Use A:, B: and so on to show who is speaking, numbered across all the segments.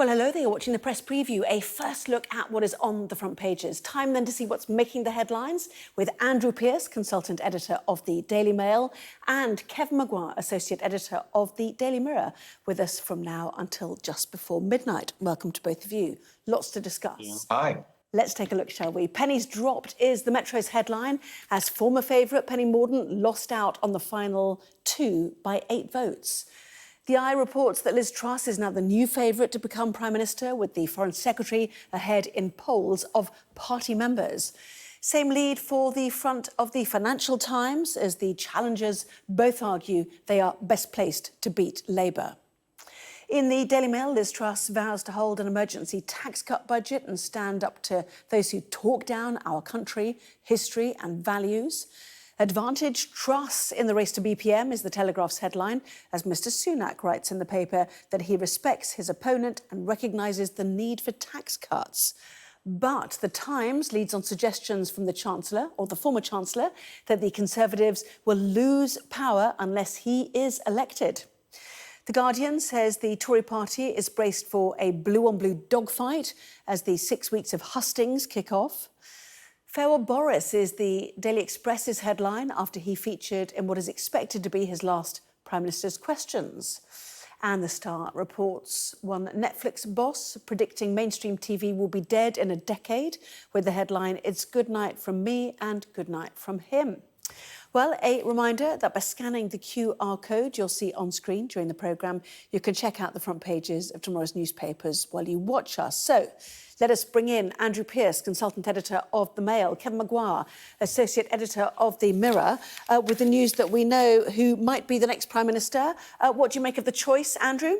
A: Well, hello there. You're watching the press preview, a first look at what is on the front pages. Time then to see what's making the headlines with Andrew Pearce, consultant editor of the Daily Mail, and Kevin Maguire, associate editor of the Daily Mirror, with us from now until just before midnight. Welcome to both of you. Lots to discuss.
B: Yeah. Hi.
A: Let's take a look, shall we? Pennies dropped is the Metro's headline, as former favourite Penny Mordaunt lost out on the final 2 by 8 votes. The Eye reports that Liz Truss is now the new favourite to become Prime Minister, with the Foreign Secretary ahead in polls of party members. Same lead for the front of the Financial Times, as the challengers both argue they are best placed to beat Labour. In the Daily Mail, Liz Truss vows to hold an emergency tax cut budget and stand up to those who talk down our country, history and values. Advantage Truss in the race to BPM is the Telegraph's headline, as Mr Sunak writes in the paper that he respects his opponent and recognises the need for tax cuts. But the Times leads on suggestions from the Chancellor, or the former Chancellor, that the Conservatives will lose power unless he is elected. The Guardian says the Tory party is braced for a blue-on-blue dogfight as the 6 weeks of hustings kick off. Farewell Boris is the Daily Express's headline after he featured in what is expected to be his last Prime Minister's questions. And the Star reports one Netflix boss predicting mainstream TV will be dead in a decade, with the headline, "It's good night from me and good night from him." Well, a reminder that by scanning the QR code you'll see on screen during the programme, you can check out the front pages of tomorrow's newspapers while you watch us. So let us bring in Andrew Pearce, consultant editor of The Mail, Kevin Maguire, associate editor of The Mirror, with the news that we know who might be the next Prime Minister. What do you make of the choice, Andrew?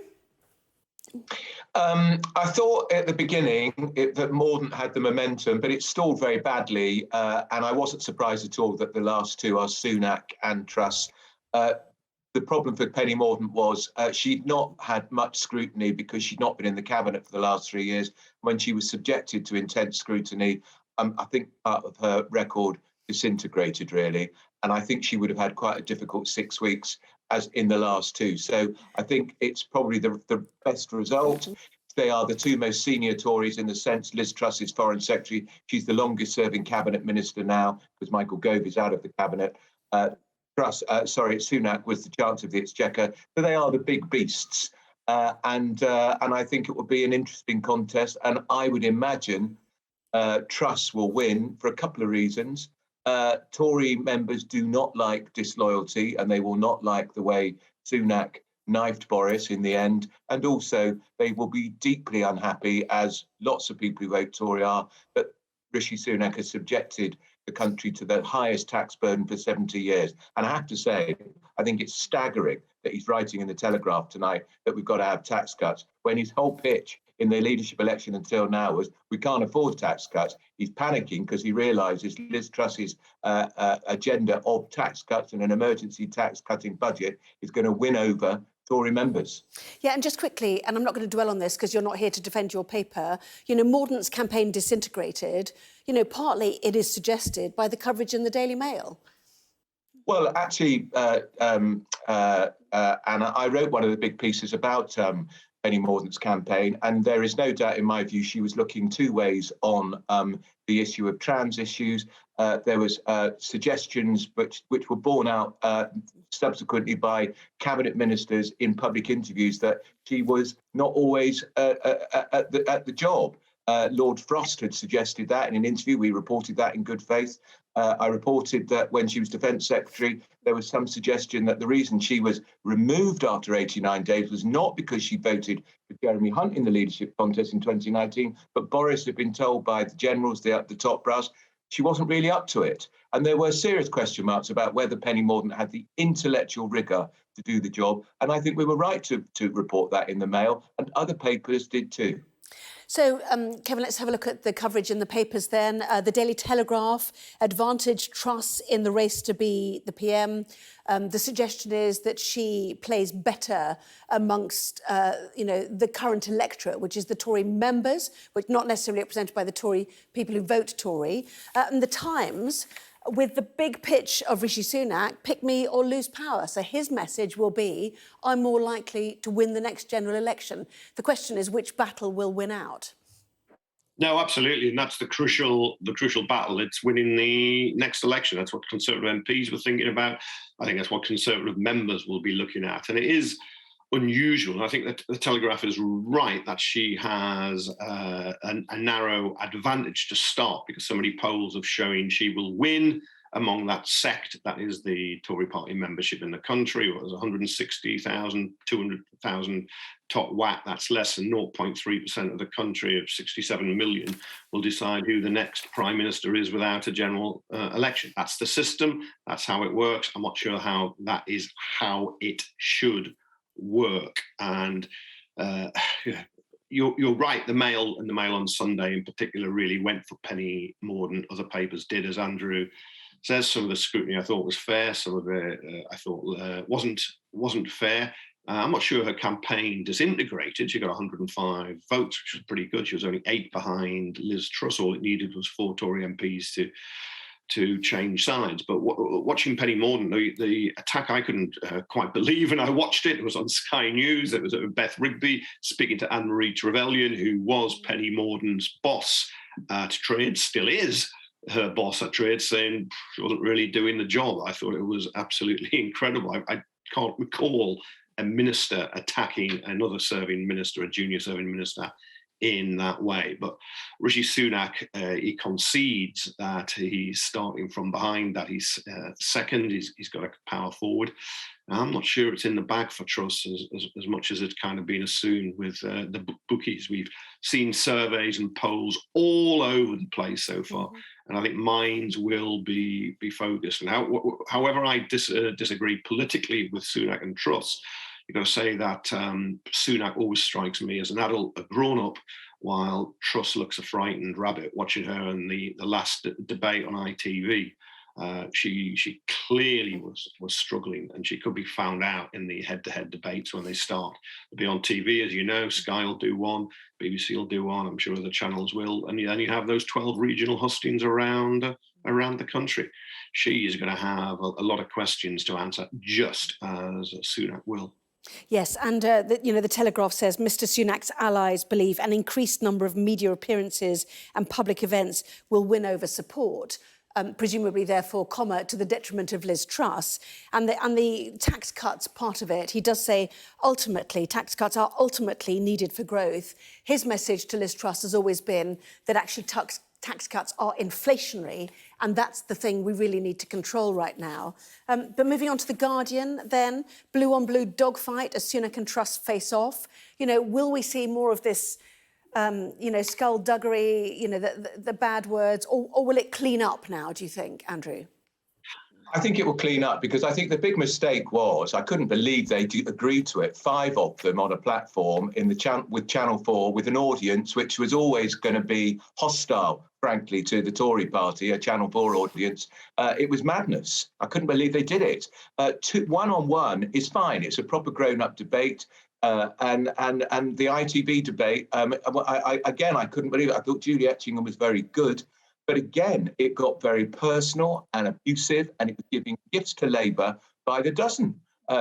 B: I thought at the beginning that Mordaunt had the momentum, but it stalled very badly, and I wasn't surprised at all that the last two are Sunak and Truss. The problem for Penny Mordaunt was she'd not had much scrutiny because she'd not been in the cabinet for the last 3 years. When she was subjected to intense scrutiny, I think part of her record disintegrated, really, and I think she would have had quite a difficult 6 weeks as in the last two. So I think it's probably the best result. They are the two most senior Tories in the sense Liz Truss is Foreign Secretary. She's the longest serving cabinet minister now because Michael Gove is out of the cabinet. Sunak was the Chancellor of the Exchequer. So they are the big beasts. And I think it will be an interesting contest. And I would imagine Truss will win for a couple of reasons. Tory members do not like disloyalty, and they will not like the way Sunak knifed Boris in the end. And also, they will be deeply unhappy, as lots of people who vote Tory are, that Rishi Sunak has subjected the country to the highest tax burden for 70 years. And I have to say, I think it's staggering that he's writing in the Telegraph tonight that we've got to have tax cuts, when his whole pitch in the leadership election until now was we can't afford tax cuts. He's panicking because he realises Liz Truss's agenda of tax cuts and an emergency tax cutting budget is going to win over Tory members.
A: Yeah, and just quickly, and I'm not going to dwell on this because you're not here to defend your paper, you know, Mordaunt's campaign disintegrated, you know, partly it is suggested by the coverage in the Daily Mail.
B: Well, actually, Anna, I wrote one of the big pieces about Penny Mordaunt's campaign, and there is no doubt, in my view, she was looking two ways on the issue of trans issues. There was suggestions which were borne out subsequently by cabinet ministers in public interviews that she was not always at the job. Lord Frost had suggested that in an interview. We reported that in good faith. I reported that when she was Defence Secretary, there was some suggestion that the reason she was removed after 89 days was not because she voted for Jeremy Hunt in the leadership contest in 2019, but Boris had been told by the generals, the top brass, she wasn't really up to it. And there were serious question marks about whether Penny Mordaunt had the intellectual rigour to do the job. And I think we were right to report that in the Mail, and other papers did too.
A: So, Kevin, let's have a look at the coverage in the papers then. The Daily Telegraph, Advantage Truss in the race to be the PM. The suggestion is that she plays better amongst, the current electorate, which is the Tory members, which not necessarily represented by the Tory people who vote Tory. And the Times with the big pitch of Rishi Sunak, pick me or lose power. So his message will be, I'm more likely to win the next general election. The question is, which battle will win out?
C: No, absolutely, and that's the crucial battle. It's winning the next election. That's what Conservative MPs were thinking about. I think that's what Conservative members will be looking at, and it is unusual. And I think that the Telegraph is right that she has a narrow advantage to start, because so many polls have shown she will win among that sect that is the Tory party membership in the country. It was 160,000, 200,000 top whack. That's less than 0.3% of the country of 67 million will decide who the next prime minister is without a general election. That's the system. That's how it works. I'm not sure how that is how it should work. And you're right. The Mail and the Mail on Sunday in particular really went for Penny Mordaunt. Other papers did, as Andrew says. Some of the scrutiny I thought was fair. Some of it I thought wasn't fair. I'm not sure her campaign disintegrated. She got 105 votes, which was pretty good. She was only 8 behind Liz Truss. All it needed was 4 Tory MPs to change sides. But watching Penny Mordaunt, the attack I couldn't quite believe, and I watched it. It was on Sky News. It was Beth Rigby speaking to Anne-Marie Trevelyan, who was Penny Mordaunt's boss at Trade, still is her boss at Trade, saying she wasn't really doing the job. I thought it was absolutely incredible. I can't recall a minister attacking another serving minister, a junior serving minister, in that way. But Rishi Sunak, he concedes that he's starting from behind, that he's second, he's got a power forward. I'm not sure it's in the bag for Truss as much as it's kind of been assumed with the bookies. We've seen surveys and polls all over the place so far. And I think minds will be focused. And however I disagree politically with Sunak and Truss, you've got to say that Sunak always strikes me as an adult, a grown-up, while Truss looks a frightened rabbit. Watching her in the last debate on ITV, she clearly was struggling, and she could be found out in the head-to-head debates when they start. They'll be on TV, as you know. Sky will do one, BBC will do one, I'm sure other channels will, and then you have those 12 regional hustings around the country. She is going to have a lot of questions to answer, just as Sunak will.
A: Yes, and the Telegraph says Mr Sunak's allies believe an increased number of media appearances and public events will win over support. Presumably, therefore, to the detriment of Liz Truss. And the tax cuts part of it, he does say, ultimately, tax cuts are ultimately needed for growth. His message to Liz Truss has always been that actually tax cuts are inflationary, and that's the thing we really need to control right now. But moving on to The Guardian then, blue-on-blue dogfight as Sunak and Truss face off. Will we see more of this skullduggery, the bad words, or will it clean up now, do you think, Andrew?
B: I think it will clean up, because I think the big mistake was, I couldn't believe they agreed to it, 5 of them on a platform with Channel 4, with an audience which was always going to be hostile, frankly, to the Tory party, a Channel 4 audience. It was madness. I couldn't believe they did it. One-on-one is fine. It's a proper grown-up debate. And the ITV debate, I couldn't believe it. I thought Julie Etchingham was very good. But again, it got very personal and abusive, and it was giving gifts to Labour by the dozen,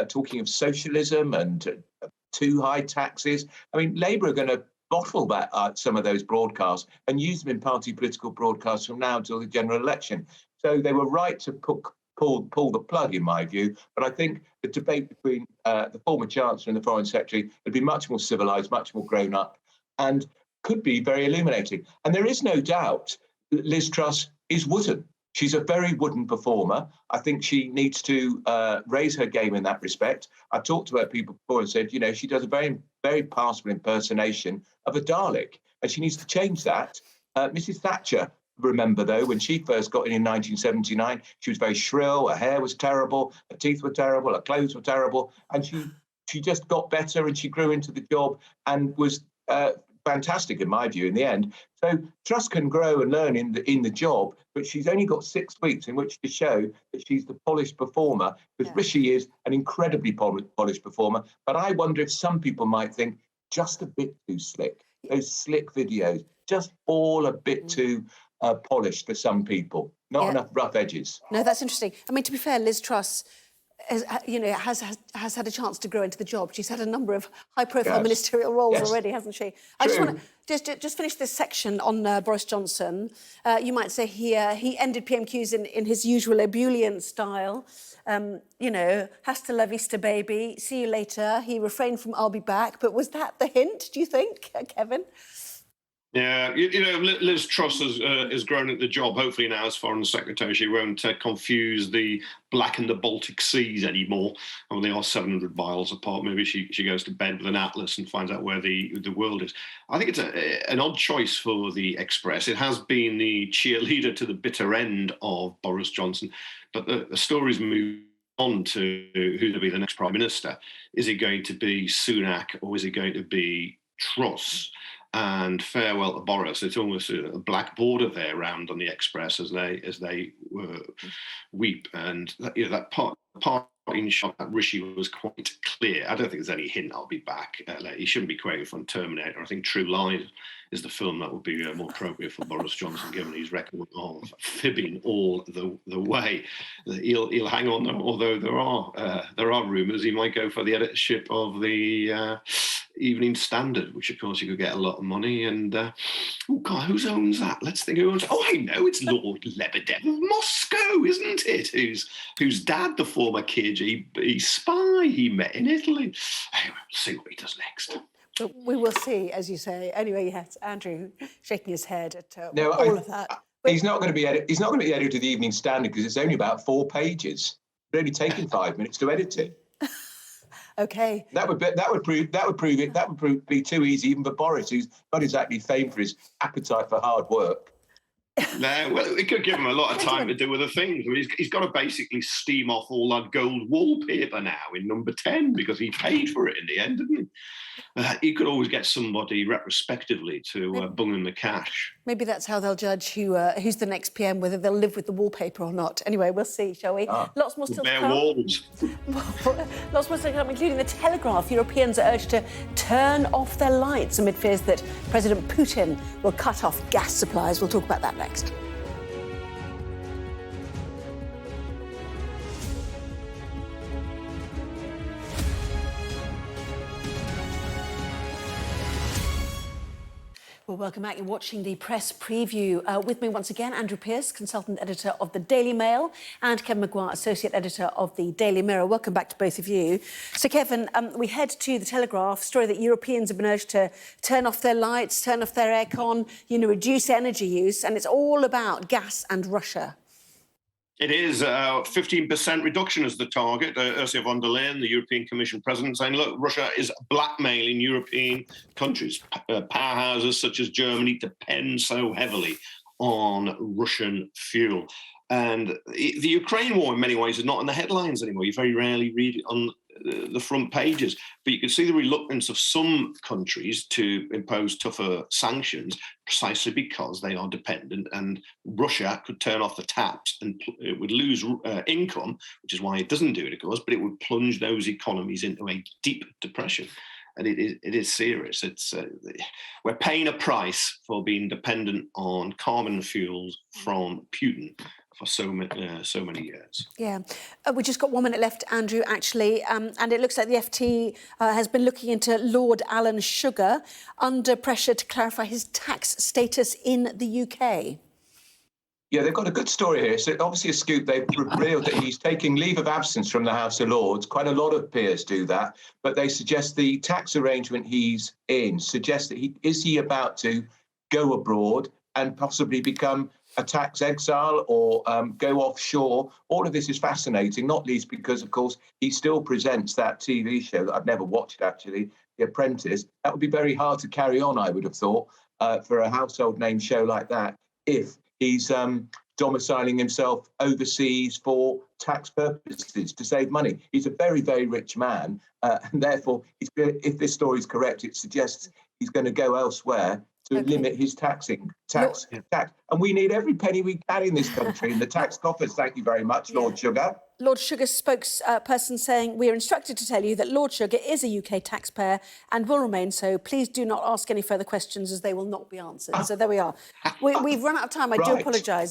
B: talking of socialism and too high taxes. I mean, Labour are going to bottle that some of those broadcasts and use them in party political broadcasts from now until the general election. So they were right to pull the plug, in my view. But I think the debate between the former Chancellor and the Foreign Secretary would be much more civilised, much more grown up, and could be very illuminating. And there is no doubt Liz Truss is wooden. She's a very wooden performer. I think she needs to raise her game in that respect. I talked to her people before and said, she does a very, very passable impersonation of a Dalek, and she needs to change that. Mrs. Thatcher, remember, though, when she first got in 1979, she was very shrill, her hair was terrible, her teeth were terrible, her clothes were terrible, and she just got better, and she grew into the job and was fantastic, in my view, in the end. So Truss can grow and learn in the job, but she's only got 6 weeks in which to show that she's the polished performer, because Rishi is an incredibly polished performer. But I wonder if some people might think just a bit too slick. Those slick videos, just all a bit too polished for some people. Not enough rough edges.
A: No, that's interesting. I mean, to be fair, Liz Truss has had a chance to grow into the job. She's had a number of high-profile ministerial roles already, hasn't she? I just want to just finish this section on Boris Johnson. You might say he ended PMQs in his usual ebullient style. Hasta la vista, baby. See you later. He refrained from "I'll be back." But was that the hint? Do you think, Kevin?
C: Yeah, Liz Truss has grown at the job. Hopefully now, as Foreign Secretary, she won't confuse the Black and the Baltic Seas anymore. They are 700 miles apart. Maybe she goes to bed with an atlas and finds out where the world is. I think it's an odd choice for the Express. It has been the cheerleader to the bitter end of Boris Johnson, but the stories move on to who's going to be the next Prime Minister. Is it going to be Sunak or is it going to be Truss? And farewell to Boris. It's almost a black border there round on the Express as they weep. And that parting shot at Rishi was quite clear. I don't think there's any hint I'll be back. He shouldn't be quoted from Terminator. I think True Lies is the film that would be more appropriate for Boris Johnson, given his record of fibbing all the way. He'll hang on, although there are rumours he might go for the editorship of the Evening Standard, which of course you could get a lot of money. And oh God, who owns that? Let's think who owns. Oh, I know, it's Lord Lebedev of Moscow, isn't it? Whose dad, the former KGB spy he met in Italy. Anyway, we'll see what he does next.
A: But we will see, as you say. Anyway, yes, Andrew shaking his head at all of that. But
B: he's not going to be editor of the Evening Standard because it's only about 4 pages. It's only taken 5 minutes to edit it.
A: Okay.
B: That would be too easy even for Boris, who's not exactly famed for his appetite for hard work.
C: No, well, it could give him a lot of time to do other things. I mean, he's got to basically steam off all that gold wallpaper now in number 10 because he paid for it in the end, didn't he? He could always get somebody retrospectively to bung him the cash.
A: Maybe that's how they'll judge who's the next PM, whether they'll live with the wallpaper or not. Anyway, we'll see, shall we? Lots more still to come.
C: Walls.
A: Lots more still to come, including the Telegraph. Europeans are urged to turn off their lights amid fears that President Putin will cut off gas supplies. We'll talk about that next. Well, welcome back. You're watching the press preview. With me once again, Andrew Pearce, consultant editor of the Daily Mail, and Kevin Maguire, associate editor of the Daily Mirror. Welcome back to both of you. So, Kevin, we head to the Telegraph, story that Europeans have been urged to turn off their lights, turn off their aircon, reduce energy use, and it's all about gas and Russia.
C: It is 15% reduction as the target. Ursula von der Leyen, the European Commission president, saying, look, Russia is blackmailing European countries. Powerhouses such as Germany depend so heavily on Russian fuel. And the Ukraine war, in many ways, is not in the headlines anymore. You very rarely read it on the front pages. But you can see the reluctance of some countries to impose tougher sanctions precisely because they are dependent, and Russia could turn off the taps and it would lose income, which is why it doesn't do it, of course, but it would plunge those economies into a deep depression. And it is serious. We're paying a price for being dependent on carbon fuels from Putin for so many years.
A: Yeah. We just got 1 minute left, Andrew, actually, and it looks like the FT has been looking into Lord Alan Sugar under pressure to clarify his tax status in the UK.
B: Yeah, they've got a good story here. So obviously a scoop. They've revealed that he's taking leave of absence from the House of Lords. Quite a lot of peers do that, but they suggest the tax arrangement he's in suggests that he about to go abroad and possibly become a tax exile or go offshore. All of this is fascinating, not least because, of course, he still presents that TV show that I've never watched, actually, The Apprentice. That would be very hard to carry on, I would have thought, for a household name show like that, if he's domiciling himself overseas for tax purposes to save money. He's a very, very rich man, and therefore, if this story is correct, it suggests he's going to go elsewhere to limit his tax. And we need every penny we can in this country in the tax coffers. Thank you very much, Lord Sugar.
A: Lord Sugar spokesperson saying, "We are instructed to tell you that Lord Sugar is a UK taxpayer and will remain so. Please do not ask any further questions as they will not be answered." So there we are. We've run out of time. I do
B: Right.
A: apologise.